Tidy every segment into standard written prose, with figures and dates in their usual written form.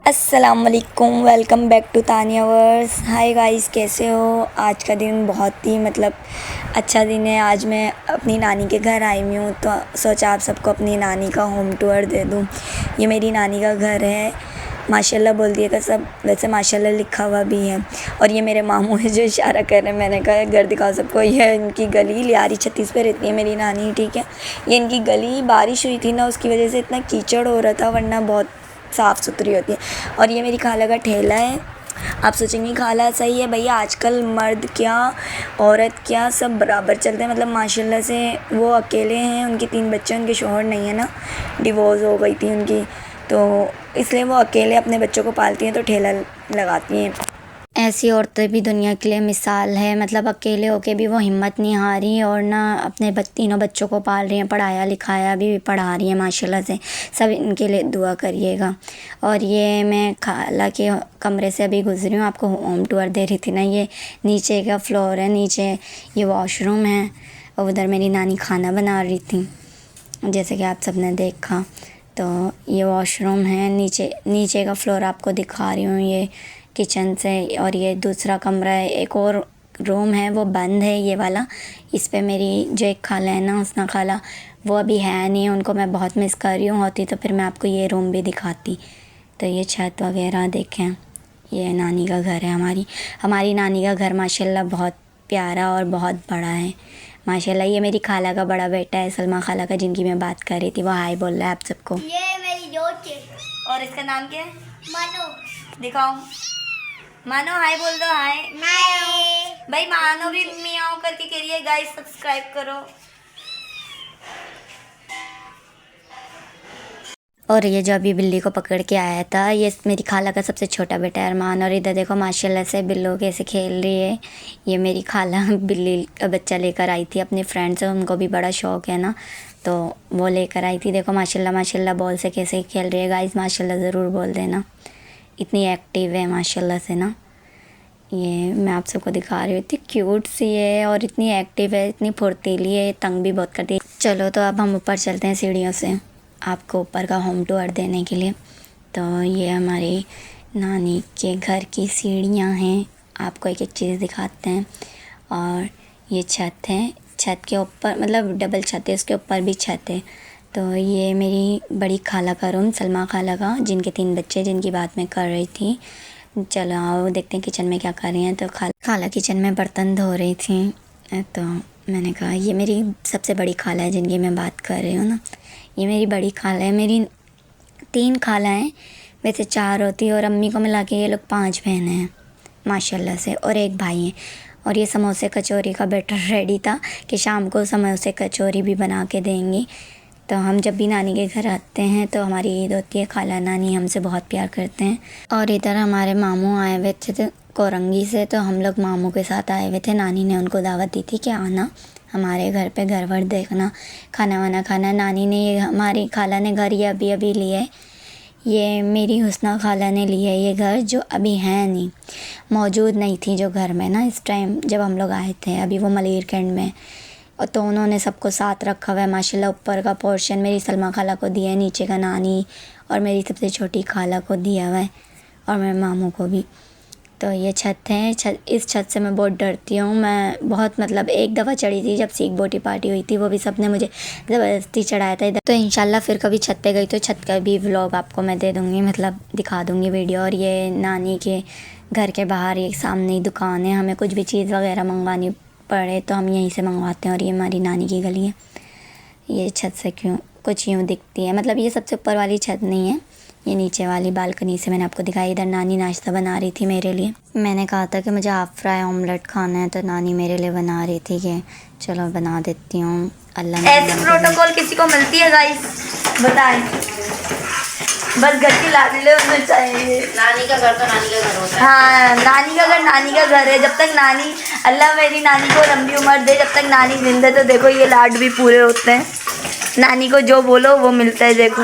अस्सलामुअलैकुम, welcome back to Tania verse. Hi guys, कैसे हो। आज का दिन बहुत ही अच्छा दिन है। आज मैं अपनी नानी के घर आई हुई हूँ, तो सोचा आप सबको अपनी नानी का होम टूर दे दूँ। ये मेरी नानी का घर है। माशाल्लाह बोल दिएगा सब, वैसे माशाल्लाह लिखा हुआ भी है। और ये मेरे मामू है जो इशारा कर रहे हैं। मैंने कहा घर दिखाओ सबको। ये इनकी गली लियारी 36 पे रहती है मेरी नानी, ठीक है। ये इनकी गली, बारिश हुई थी ना, उसकी वजह से इतना कीचड़ हो रहा था, वरना बहुत साफ़ सुथरी होती है। और ये मेरी खाला का ठेला है। आप सोचेंगे खाला सही है भैया, आजकल मर्द क्या औरत क्या सब बराबर चलते हैं। मतलब माशाल्लाह से वो अकेले हैं, उनके 3 बच्चे, उनके शौहर नहीं है ना, डिवोर्स हो गई थी उनकी, तो इसलिए वो अकेले अपने बच्चों को पालती हैं, तो ठेला लगाती हैं। ऐसी औरतें भी दुनिया के लिए मिसाल है। मतलब अकेले होके भी वो हिम्मत नहीं हारी और ना अपने तीनों बच्चों को पाल रही हैं, पढ़ाया लिखाया भी पढ़ा रही हैं माशाल्लाह से। सब इनके लिए दुआ करिएगा। और ये मैं खाला के कमरे से अभी गुजरी हूँ, आपको होम टूर दे रही थी ना। ये नीचे का फ्लोर है, नीचे ये वॉशरूम है, और उधर मेरी नानी खाना बना रही थी, जैसे कि आप सब ने देखा। तो ये वॉशरूम है, नीचे का फ्लोर आपको दिखा रही हूँ, ये किचन से। और ये दूसरा कमरा है, एक और रूम है, वो बंद है ये वाला। इस पे मेरी जो एक खाला है ना, हुस्ना खाला, वो अभी है नहीं, उनको मैं बहुत मिस कर रही हूँ। होती तो फिर मैं आपको ये रूम भी दिखाती। तो ये छत वगैरह देखें, ये नानी का घर है। हमारी नानी का घर माशाल्लाह बहुत प्यारा और बहुत बड़ा है माशाल्लाह। ये मेरी खाला का बड़ा बेटा है, सलमा खाला का, जिनकी मैं बात कर रही थी। वो हाय बोल रहा है आप सबको। ये मेरी दोस्त है। और इसका नाम क्या है? मानो। दिखाओ, मानो हाय बोल दो। हाय हाय भाई, मानो भी मियाओ करके कह रही है। गाइस सब्सक्राइब करो। और ये जो अभी बिल्ली को पकड़ के आया था, ये मेरी खाला का सबसे छोटा बेटा है अरमान। और इधर देखो माशाल्लाह से बिल्लो कैसे खेल रही है। ये मेरी खाला बिल्ली का बच्चा लेकर आई थी अपने फ्रेंड से, उनको भी बड़ा शौक़ है ना, तो वो लेकर आई थी। देखो माशाल्लाह माशाल्लाह बॉल से कैसे खेल रही है। गाइस माशाल्लाह ज़रूर बोल देना, इतनी एक्टिव है माशाल्लाह से ना। ये मैं आप सबको दिखा रही हूँ, इतनी क्यूट सी है और इतनी एक्टिव है, इतनी फुर्तीली है, तंग भी बहुत करती है। चलो तो अब हम ऊपर चलते हैं सीढ़ियों से, आपको ऊपर का होम टूर देने के लिए। तो ये हमारी नानी के घर की सीढ़ियाँ हैं, आपको एक एक चीज़ दिखाते हैं। और ये छत है, छत के ऊपर मतलब डबल छत है, उसके ऊपर भी छत है। तो ये मेरी बड़ी खाला का रूम, सलमा खाला का, जिनके 3 बच्चे, जिनकी बात मैं कर रही थी। चलो आओ देखते हैं किचन में क्या कर रही हैं। तो खाला किचन में बर्तन धो रही थी। तो मैंने कहा ये मेरी सबसे बड़ी खाला है, जिनकी मैं बात कर रही हूँ ना, ये मेरी बड़ी खाला है। मेरी 3 खाला हैं, वैसे 4 होती, और अम्मी को मिला के ये लोग 5 बहनें हैं माशाल्लाह से, और एक भाई है। और ये समोसे कचौरी का बैटर रेडी था कि शाम को समोसे कचौरी भी बना के देंगी। तो हम जब भी नानी के घर आते हैं तो हमारी ईद होती है, खाला नानी हमसे बहुत प्यार करते हैं। और इधर हमारे मामू आए हुए थे कोरंगी से, तो हम लोग मामू के साथ आए हुए थे। नानी ने उनको दावत दी थी कि आना हमारे घर पे, घर वर देखना, खाना वाना खाना। नानी ने ये, हमारी खाला ने घर ये अभी अभी लिए, ये मेरी हुस्ना खाला ने लिया ये घर, जो अभी है नहीं, मौजूद नहीं थी जो घर में ना इस टाइम जब हम लोग आए थे। अभी वो मलीर कैंड में, और तो उन्होंने सबको साथ रखा हुआ है माशाल्लाह। ऊपर का पोर्शन मेरी सलमा खाला को दिया है, नीचे का नानी और मेरी सबसे छोटी खाला को दिया हुआ है, और मेरे मामू को भी। तो ये छत है, इस छत से मैं बहुत डरती हूँ। मैं बहुत मतलब एक दफ़ा चढ़ी थी जब सीख बोटी पार्टी हुई थी, वो भी सब ने मुझे ज़बरदस्ती चढ़ाया था इधर। तो इंशाल्लाह फिर कभी छत पे गई तो छत का भी व्लॉग आपको मैं दे दूँगी, मतलब दिखा दूँगी वीडियो। और ये नानी के घर के बाहर एक सामने ही दुकान है, हमें कुछ भी चीज़ वगैरह मंगवानी पड़े तो हम यहीं से मंगवाते हैं। और ये हमारी नानी की गली है। ये छत से क्यों कुछ यूँ दिखती है, मतलब ये सबसे ऊपर वाली छत नहीं है, ये नीचे वाली बालकनी से मैंने आपको दिखाई। इधर नानी नाश्ता बना रही थी मेरे लिए। मैंने कहा था कि मुझे हाफ फ्राई ऑमलेट खाना है, तो नानी मेरे लिए बना रही थी कि चलो बना देती हूँ। अल्लाह ने ऐसी प्रोटोकॉल किसी को मिलती है गाइस, बताएं। बस घर की लाडले होना चाहिए। नानी का घर तो नानी का घर होता है। हाँ, नानी का घर नानी का घर है। जब तक नानी, अल्लाह मेरी नानी को लंबी उम्र दे, जब तक नानी जिंदा है, तो देखो ये लाड भी पूरे होते हैं। नानी को जो बोलो वो मिलता है। देखो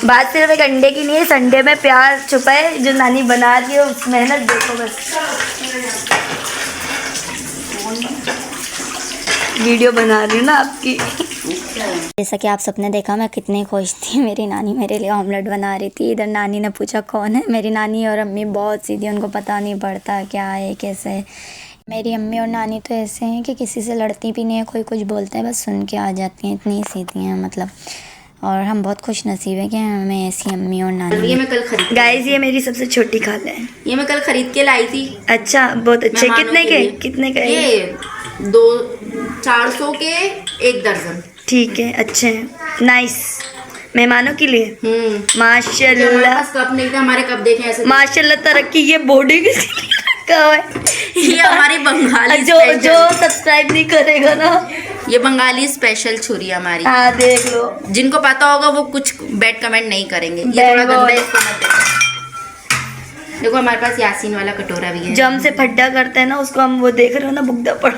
बात सिर्फ एक अंडे की नहीं है, संडे में प्यार छुपा है जो नानी बना रही है, उस मेहनत देखो बस। वीडियो बना रही हूँ ना आपकी। जैसा कि आप सबने देखा मैं कितनी खुश थी। मेरी नानी मेरे लिए ऑमलेट बना रही थी। इधर नानी ने पूछा कौन है। मेरी नानी और अम्मी बहुत सीधी, उनको पता नहीं पड़ता क्या है कैसे है। मेरी अम्मी और नानी तो ऐसे हैं कि किसी से लड़ती भी नहीं है, कोई कुछ बोलते हैं बस सुन के आ जाती हैं, इतनी सीधी हैं मतलब। और हम बहुत खुश नसीब है कि हमें ऐसी अम्मी और नानी। ये मैं कल खरीद गाइस ये मेरी सबसे छोटी खाला है। ये मैं कल खरीद के लाई थी। अच्छा बहुत अच्छे। मेहमानों कितने के के लिए। कितने का है? ये 400 के 1 दर्जन। ठीक है, अच्छे हैं, नाइस। मेहमानों के लिए हमारे माशाल्लाह पास कप नहीं था, हमारे कप देखे ऐसे। माशाल्लाह तरक्की। ये बॉडी किसी का है? ये हमारी बंगाली जो जो सब्सक्राइब नहीं करेगा ना, ये बंगाली स्पेशल छुरी है हमारी। हाँ देख लो। जिनको पता होगा वो कुछ बैड कमेंट नहीं करेंगे। ये Bad थोड़ा गंदा word। है, इसको मत देखो। देखो हमारे पास यासीन वाला कटोरा भी है। जो हमसे फड्डा करते हैं ना उसको हम वो देख रहे हो ना, बुगदा पड़।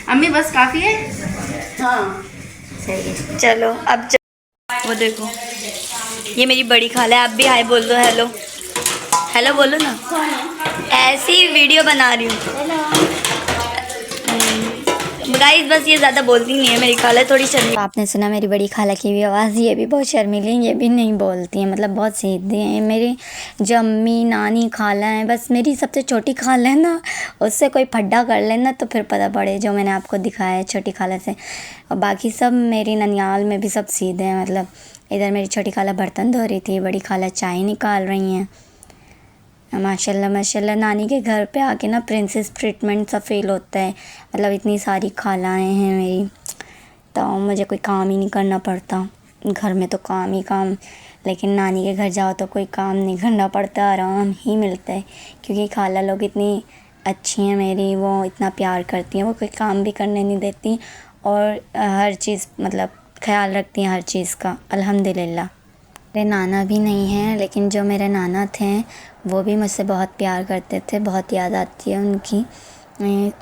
अम्मी बस काफी है। हाँ सही है। चलो अब वो देखो, ये मेरी बड़ी खाला है। आप भी हाय बोल दो, हेलो हेलो बोलो ना। ऐसी वीडियो बना रही हूँ गाइस, बस ये ज़्यादा बोलती नहीं है मेरी खाला, थोड़ी शर्मी। आपने सुना मेरी बड़ी खाला की भी आवाज़, ये भी बहुत शर्मीली हैं, ये भी नहीं बोलती हैं, मतलब बहुत सीधी हैं। मेरी जो अम्मी नानी खाला हैं, बस मेरी सबसे छोटी खाला है ना, उससे कोई फड्डा कर लेना तो फिर पता पड़े, जो मैंने आपको दिखाया है छोटी खाला से। और बाकी सब मेरी ननियाल में भी सब सीधे हैं। मतलब इधर मेरी छोटी खाला बर्तन धो रही थी, बड़ी खाला चाय निकाल रही हैं। माशाल्लाह माशाल्लाह। नानी के घर पे आके ना प्रिंसेस ट्रीटमेंट सा फील होता है। मतलब इतनी सारी खालाएँ हैं मेरी, तो मुझे कोई काम ही नहीं करना पड़ता। घर में तो काम ही काम, लेकिन नानी के घर जाओ तो कोई काम नहीं करना पड़ता, आराम ही मिलता है। क्योंकि खाला लोग इतनी अच्छी हैं मेरी, वो इतना प्यार करती हैं, वो कोई काम भी करने नहीं देती और हर चीज़ मतलब ख्याल रखती हैं हर चीज़ का, अल्हम्दुलिल्लाह। मेरे नाना भी नहीं हैं, लेकिन जो मेरे नाना थे वो भी मुझसे बहुत प्यार करते थे, बहुत याद आती है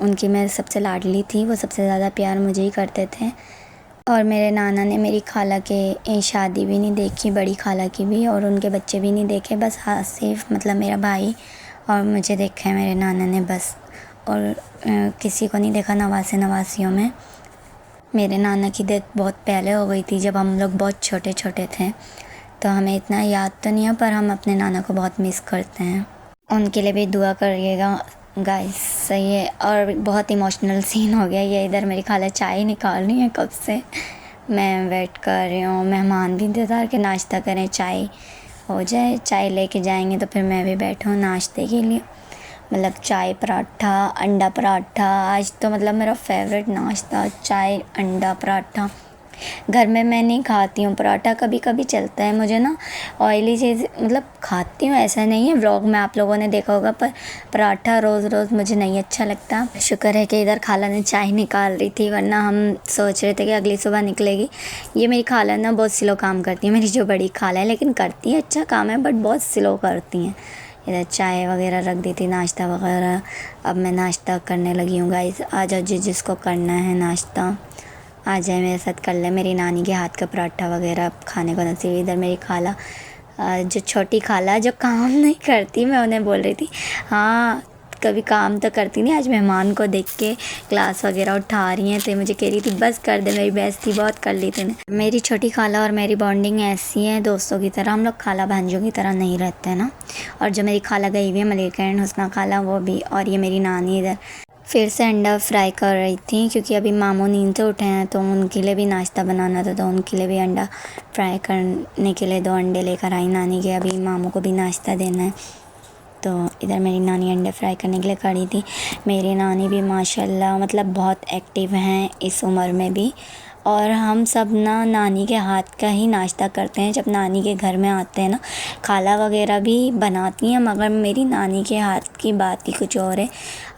उनकी मैं सबसे लाडली थी, वो सबसे ज़्यादा प्यार मुझे ही करते थे। और मेरे नाना ने मेरी खाला के शादी भी नहीं देखी, बड़ी खाला की भी, और उनके बच्चे भी नहीं देखे, बस हाँ सिर्फ मतलब मेरा भाई और मुझे देखा है मेरे नाना ने बस। और किसी को नहीं देखा नवासियों में। मेरे नाना की डेथ बहुत पहले हो गई थी, जब हम लोग बहुत छोटे छोटे थे, तो हमें इतना याद तो नहीं है, पर हम अपने नाना को बहुत मिस करते हैं। उनके लिए भी दुआ करिएगा गाइस, सही है। और बहुत इमोशनल सीन हो गया ये। इधर मेरी खाला चाय निकाल रही है कब से, मैं वेट कर रही हूँ। मेहमान भी इंतज़ार के नाश्ता करें, चाय हो जाए, चाय लेके जाएंगे तो फिर मैं भी बैठूँ नाश्ते के लिए। मतलब चाय पराठा, अंडा पराठा, आज तो मतलब मेरा फेवरेट नाश्ता चाय अंडा पराठा। घर में मैं नहीं खाती हूँ पराठा, कभी कभी चलता है मुझे ना ऑयली चीज़, मतलब खाती हूँ ऐसा नहीं है, व्लॉग में आप लोगों ने देखा होगा, पर पराठा रोज़ रोज़ मुझे नहीं अच्छा लगता। शुक्र है कि इधर खाला ने चाय निकाल रही थी, वरना हम सोच रहे थे कि अगली सुबह निकलेगी। ये मेरी खाला ना बहुत स्लो काम करती है, मेरी जो बड़ी खाला है, लेकिन करती है अच्छा काम है, बट बहुत स्लो करती हैं। इधर चाय वगैरह रख दी थी, नाश्ता वगैरह। अब मैं नाश्ता करने लगी हूँ गाइस। आ जाओ जिसको करना है नाश्ता आ जाए मेरे साथ कर ले। मेरी नानी के हाथ का पराठा वगैरह खाने को नसीब। इधर मेरी खाला, जो छोटी खाला जो काम नहीं करती, मैं उन्हें बोल रही थी हाँ कभी काम तो करती नहीं, आज मेहमान को देख के ग्लास वगैरह उठा रही हैं, तो मुझे कह रही थी बस कर दे, मेरी बेइज्जती बहुत कर ली तूने। मेरी छोटी खाला और मेरी बॉन्डिंग ऐसी है दोस्तों की तरह, हम लोग खाला भांजों की तरह नहीं रहते हैं ना। और जो मेरी खाला गई हुई है मलिका एंड हुस्ना खाला, वो भी। और ये मेरी नानी इधर फिर से अंडा फ्राई कर रही थी, क्योंकि अभी मामू नींद से उठे हैं, तो उनके लिए भी नाश्ता बनाना था, तो उनके लिए भी अंडा फ्राई करने के लिए 2 अंडे लेकर आई नानी के। अभी मामू को भी नाश्ता देना है, तो इधर मेरी नानी अंडे फ्राई करने के लिए खड़ी थी। मेरी नानी भी माशाल्लाह मतलब बहुत एक्टिव हैं इस उम्र में भी। और हम सब ना नानी के हाथ का ही नाश्ता करते हैं जब नानी के घर में आते हैं ना। खाला वगैरह भी बनाती हैं, मगर मेरी नानी के हाथ की बात ही कुछ और है।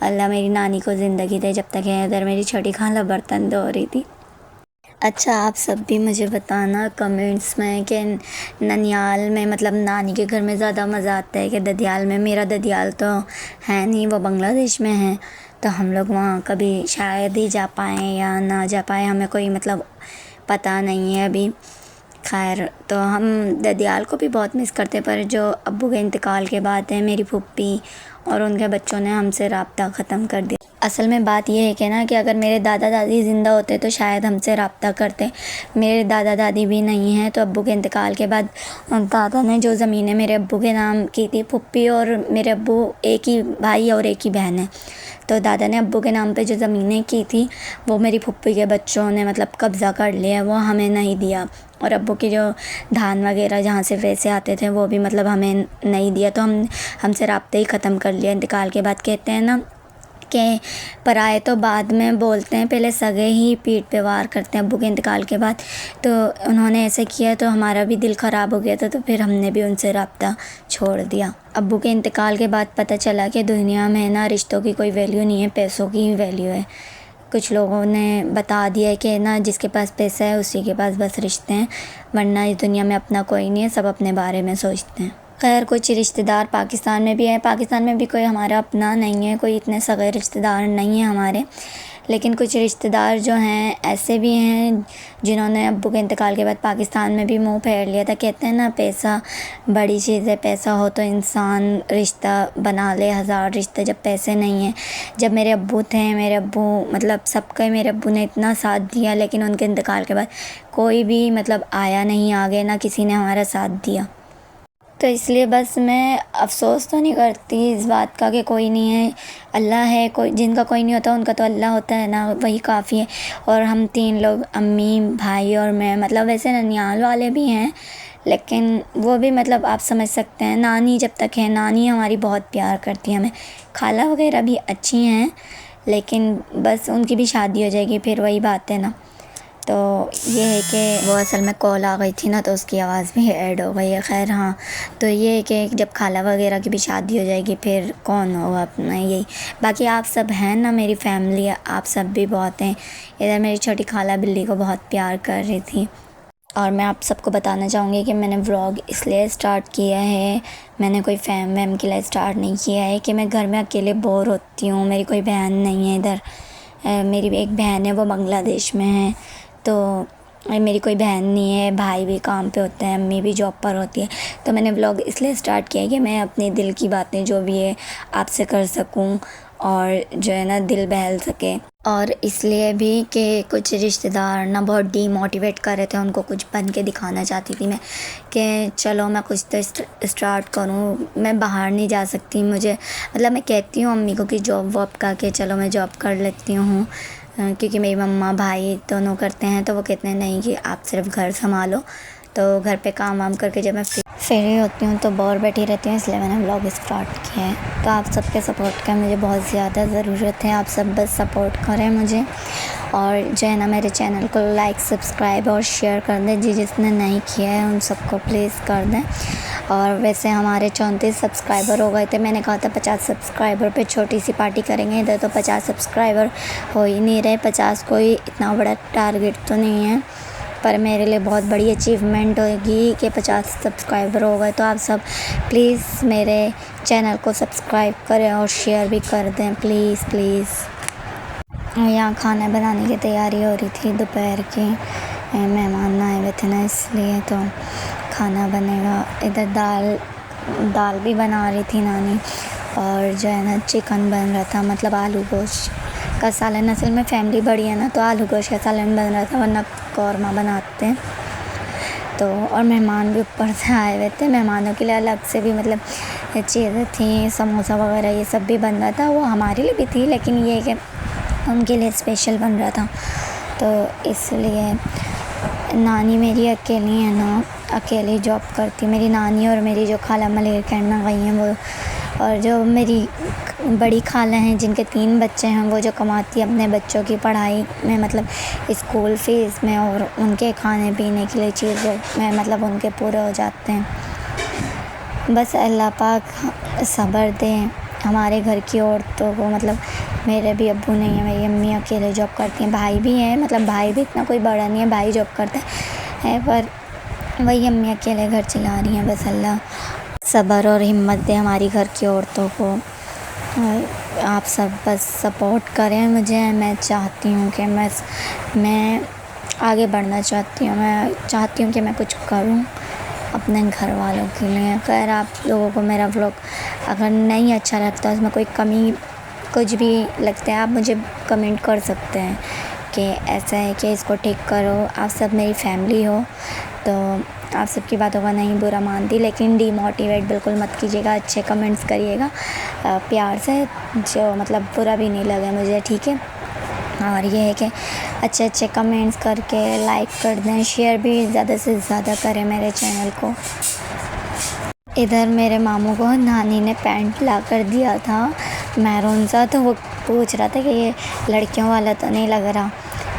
अल्लाह मेरी नानी को ज़िंदगी दे जब तक है। इधर मेरी छोटी खाला बर्तन धो रही थी। अच्छा आप सब भी मुझे बताना कमेंट्स में कि ननियाल में मतलब नानी के घर में ज़्यादा मज़ा आता है कि ददियाल में। मेरा ददियाल तो है नहीं, वो बांग्लादेश में है, तो हम लोग वहाँ कभी शायद ही जा पाएँ या ना जा पाएँ, हमें कोई मतलब पता नहीं है अभी। खैर, तो हम ददियाल को भी बहुत मिस करते हैं, पर जो अब्बू के इंतकाल के बाद है मेरी फूफी और उनके बच्चों ने हमसे राब्ता ख़त्म कर दिया। असल में बात ये है कि ना कि अगर मेरे दादा दादी ज़िंदा होते तो शायद हमसे रब्ता करते। मेरे दादा दादी भी नहीं हैं, तो अब्बू के इंतकाल के बाद दादा ने जो ज़मीनें मेरे अब्बू के नाम की थी, फुप्पी और मेरे अब्बू एक ही भाई और एक ही बहन है, तो दादा ने अब्बू के नाम पे जो ज़मीनें की थी वो मेरी फुप्पी के बच्चों ने मतलब कब्ज़ा कर लिया, वो हमें नहीं दिया। और अब्बू के जो धान वगैरह जहाँ से पैसे आते थे वो भी मतलब हमें नहीं दिया, तो हमसे राब्ते ही ख़त्म कर लिया इंतकाल के बाद। कहते हैं ना कि पराए तो बाद में बोलते हैं, पहले सगे ही पीठ पे वार करते हैं। अब्बू के इंतकाल के बाद तो उन्होंने ऐसे किया, तो हमारा भी दिल ख़राब हो गया था, तो फिर हमने भी उनसे राब्ता छोड़ दिया। अब्बू के इंतकाल के बाद पता चला कि दुनिया में ना रिश्तों की कोई वैल्यू नहीं है, पैसों की ही वैल्यू है। कुछ लोगों ने बता दिया कि ना जिसके पास पैसा है उसी के पास बस रिश्ते हैं, वरना इस दुनिया में अपना कोई नहीं है, सब अपने बारे में सोचते हैं। खैर कुछ रिश्तेदार पाकिस्तान में भी हैं, पाकिस्तान में भी कोई हमारा अपना नहीं है, कोई इतने सगे रिश्तेदार नहीं हैं हमारे, लेकिन कुछ रिश्तेदार जो हैं ऐसे भी हैं जिन्होंने अब्बू के इंतकाल के बाद पाकिस्तान में भी मुंह फेर लिया था। कहते हैं ना पैसा बड़ी चीज़ है, पैसा हो तो इंसान रिश्ता बना ले, हज़ार रिश्ते। जब पैसे नहीं हैं, जब मेरे अब्बू थे, मेरे अब्बू मतलब सबका मेरे अब्बू ने इतना साथ दिया, लेकिन उनके इंतकाल के बाद कोई भी मतलब आया नहीं आगे, ना किसी ने हमारा साथ दिया। तो इसलिए बस मैं अफ़सोस तो नहीं करती इस बात का कि कोई नहीं है, अल्लाह है। कोई जिनका कोई नहीं होता उनका तो अल्लाह होता है ना, वही काफ़ी है। और हम 3 लोग, अम्मी, भाई और मैं, मतलब वैसे ननिहाल वाले भी हैं, लेकिन वो भी मतलब आप समझ सकते हैं, नानी जब तक है, नानी हमारी बहुत प्यार करती है हमें। खाला वगैरह भी अच्छी हैं, लेकिन बस उनकी भी शादी हो जाएगी, फिर वही बात है ना। तो ये है कि वो असल में कॉल आ गई थी ना, तो उसकी आवाज़ भी ऐड हो गई है। खैर हाँ, तो ये है कि जब खाला वगैरह की भी शादी हो जाएगी फिर कौन होगा अपना, यही। बाकी आप सब हैं ना, मेरी फैमिली, आप सब भी बहुत हैं। इधर मेरी छोटी खाला बिल्ली को बहुत प्यार कर रही थी। और मैं आप सबको बताना चाहूँगी कि मैंने व्लॉग इसलिए स्टार्ट किया है, मैंने कोई फैम वैम के लिए स्टार्ट नहीं किया है कि मैं घर में अकेले बोर होती हूँ। मेरी कोई बहन नहीं है इधर, मेरी एक बहन है वो बांग्लादेश में है, तो मेरी कोई बहन नहीं है, भाई भी काम पे होते हैं, अम्मी भी जॉब पर होती है। तो मैंने व्लॉग इसलिए स्टार्ट किया है कि मैं अपने दिल की बातें जो भी है आपसे कर सकूं और जो है ना दिल बहल सके। और इसलिए भी कि कुछ रिश्तेदार ना बहुत डीमोटिवेट कर रहे थे, उनको कुछ बन के दिखाना चाहती थी मैं कि चलो मैं कुछ तो स्टार्ट करूं। मैं बाहर नहीं जा सकती, मुझे मतलब मैं कहती हूँ अम्मी को कि जॉब वॉब का के चलो मैं जॉब कर लेती हूँ, क्योंकि मेरी मम्मा भाई दोनों करते हैं, तो वो कहते हैं नहीं कि आप सिर्फ घर संभालो। तो घर पे काम वाम करके जब मैं फ्री होती हूँ तो बोर बैठी रहती हूँ, इसलिए मैंने व्लॉग स्टार्ट किया है। तो आप सबके सपोर्ट का मुझे बहुत ज़्यादा ज़रूरत है, आप सब बस सपोर्ट करें मुझे, और जो है ना मेरे चैनल को लाइक, सब्सक्राइब और शेयर कर दें। जिसने नहीं किया है उन सबको प्लीज़ कर दें। और वैसे हमारे 34 सब्सक्राइबर हो गए थे, मैंने कहा था 50 सब्सक्राइबर पे छोटी सी पार्टी करेंगे। इधर तो 50 सब्सक्राइबर हो ही नहीं रहे। 50 कोई इतना बड़ा टारगेट तो नहीं है, पर मेरे लिए बहुत बड़ी अचीवमेंट होगी कि 50 सब्सक्राइबर हो गए। तो आप सब प्लीज़ मेरे चैनल को सब्सक्राइब करें और शेयर भी कर दें प्लीज़ प्लीज़। यहाँ खाना बनाने की तैयारी हो रही थी, दोपहर की मेहमान आए हुए थे ना, इसलिए तो खाना बनेगा। इधर दाल भी बना रही थी नानी, और जो है ना चिकन बन रहा था, मतलब आलू गोश्त का सालन। असल में फैमिली बड़ी है ना, तो आलू गोश्त का सालन बन रहा था, वरना कौरमा बनाते हैं। तो और मेहमान भी ऊपर से आए हुए थे, मेहमानों के लिए अलग से भी मतलब चीज़ें थी, समोसा वगैरह ये सब भी बन रहा था। वो हमारे लिए भी थी, लेकिन ये कि उनके लिए स्पेशल बन रहा था। तो इसलिए नानी मेरी अकेली है ना, अकेली जॉब करती। मेरी नानी और मेरी जो खाला मलेर कहना गई हैं वो, और जो मेरी बड़ी खाला हैं जिनके 3 बच्चे हैं, वो जो कमाती है अपने बच्चों की पढ़ाई में, मतलब स्कूल फ़ीस में और उनके खाने पीने के लिए चीज़ों में, मतलब उनके पूरे हो जाते हैं। बस अल्लाह पाक सब्र दें हमारे घर की औरतों को। मतलब मेरे भी अब्बू नहीं है, मेरी अम्मी अकेले जॉब करती हैं, भाई भी हैं, मतलब भाई भी इतना कोई बड़ा नहीं है, भाई जॉब करता है, पर वही अम्मी अकेले घर चला रही हैं। बस अल्लाह सब्र और हिम्मत दे हमारी घर की औरतों को। आप सब बस सपोर्ट करें मुझे। मैं चाहती हूँ कि मैं आगे बढ़ना चाहती हूँ, मैं चाहती हूँ कि मैं कुछ करूँ अपने घर वालों के लिए। खैर आप लोगों को मेरा व्लॉग अगर नहीं अच्छा लगता, उसमें कोई कमी कुछ भी लगता है आप मुझे कमेंट कर सकते हैं कि ऐसा है कि इसको ठीक करो। आप सब मेरी फैमिली हो तो आप सबकी बातों का नहीं बुरा मानती, लेकिन डीमोटिवेट बिल्कुल मत कीजिएगा, अच्छे कमेंट्स करिएगा प्यार से, जो मतलब बुरा भी नहीं लगे मुझे, ठीक है। और ये है कि अच्छे अच्छे कमेंट्स करके लाइक कर दें, शेयर भी ज़्यादा से ज़्यादा करें मेरे चैनल को। इधर मेरे मामू को नानी ने पैंट ला कर दिया था मैरून सा, तो वो पूछ रहा था कि ये लड़कियों वाला तो नहीं लग रहा।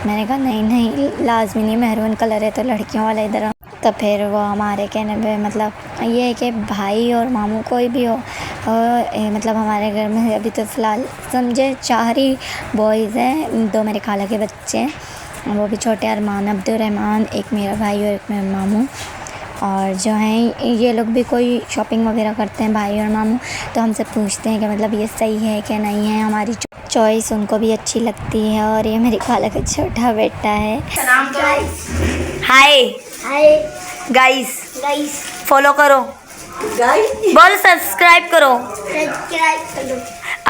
मैंने कहा नहीं नहीं, लाजमी नहीं, मैरून कलर है तो लड़कियों वाला इधर। तो फिर वो हमारे कहने पे मतलब ये है कि भाई और मामू कोई भी हो, मतलब हमारे घर में अभी तो फ़िलहाल समझे 4 ही बॉयज़ हैं, 2 मेरे खाला के बच्चे हैं, वो भी छोटे, अरमान, अब्दुलरहमान, एक मेरा भाई और एक मेरा मामू। और जो हैं ये लोग भी कोई शॉपिंग वगैरह करते हैं भाई और मामू, तो हमसे पूछते हैं कि मतलब ये सही है कि नहीं है, हमारी चॉइस उनको भी अच्छी लगती है। और ये मेरी खाला का छोटा बेटा है। हाय हाय गाइस, गाइस, फॉलो करो, बोलो सब्सक्राइब करो। सब्सक्राइब करो।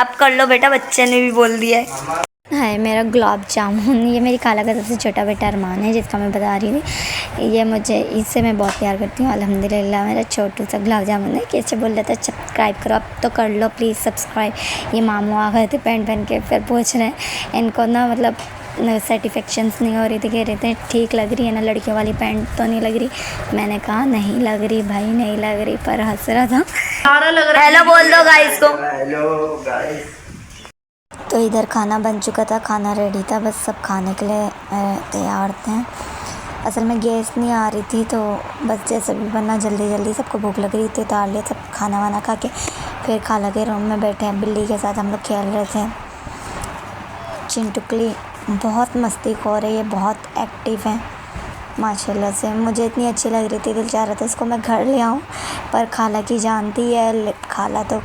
अब कर लो बेटा, बच्चे ने भी बोल दिया है। है मेरा गुलाब जामुन, ये मेरी खाला का सबसे छोटा बेटा अरमान है, जिसका मैं बता रही थी। ये मुझे, इससे मैं बहुत प्यार करती हूँ अल्हम्दुलिल्लाह। मेरा छोटू सा गुलाब जामुन है। कैसे बोल रहा था सब्सक्राइब करो, अब तो कर लो प्लीज़ सब्सक्राइब। ये मामू आ गए थे पैंट पहन के, फिर पूछ रहे हैं इनको ना मतलब सेटिस्फेक्शंस नहीं हो रही थी, कह रहे थे ठीक लग रही है ना, लड़कियों वाली पैंट तो नहीं लग रही। मैंने कहा नहीं लग रही भाई, नहीं लग रही, पर हंस रहा था। हेलो बोल दो गाइस को। तो इधर खाना बन चुका था, खाना रेडी था, बस सब खाने के लिए तैयार थे। असल में गैस नहीं आ रही थी, तो बस जैसे भी बना जल्दी जल्दी, सबको भूख लग रही थी, उतार लिया सब खाना वाना खा के। फिर खाला के रूम में बैठे हैं, बिल्ली के साथ हम लोग खेल रहे थे। चिंटुकली बहुत मस्तीखोर है, ये बहुत एक्टिव है माशाल्लाह से। मुझे इतनी अच्छी लग रही थी, दिल चाह रहा था इसको मैं घर ले आऊँ, पर खाला की जानती है, खाला तो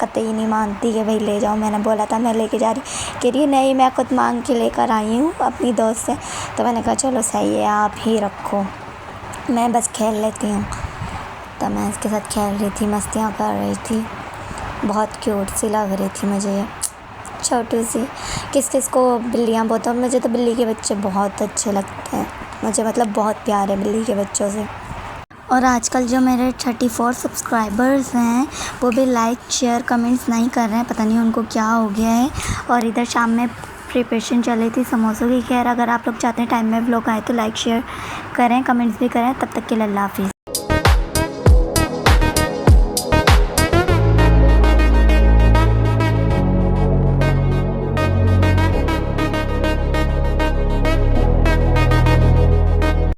कतई नहीं मानती कि भाई ले जाओ। मैंने बोला था मैं लेके जा रही, कह रही नहीं मैं खुद मांग के लेकर आई हूँ अपनी दोस्त से। तो मैंने कहा चलो सही है, आप ही रखो, मैं बस खेल लेती हूँ। तो मैं इसके साथ खेल रही थी, मस्तियाँ कर रही थी, बहुत क्यूट सी लग रही थी मुझे ये छोटी सी। किस किस को बिल्लियाँ बहुत, मुझे तो बिल्ली के बच्चे बहुत अच्छे लगते हैं, मुझे मतलब बहुत प्यार है बिल्ली के बच्चों से। और आजकल जो मेरे 34 सब्सक्राइबर्स हैं वो भी लाइक शेयर कमेंट्स नहीं कर रहे हैं, पता नहीं उनको क्या हो गया है। और इधर शाम में प्रिपरेशन चल रही थी समोसों की। खैर अगर आप लोग चाहते हैं टाइम में व्लॉग आए तो लाइक शेयर करें, कमेंट्स भी करें। तब तक के लिए अल्लाह हाफ़िज़।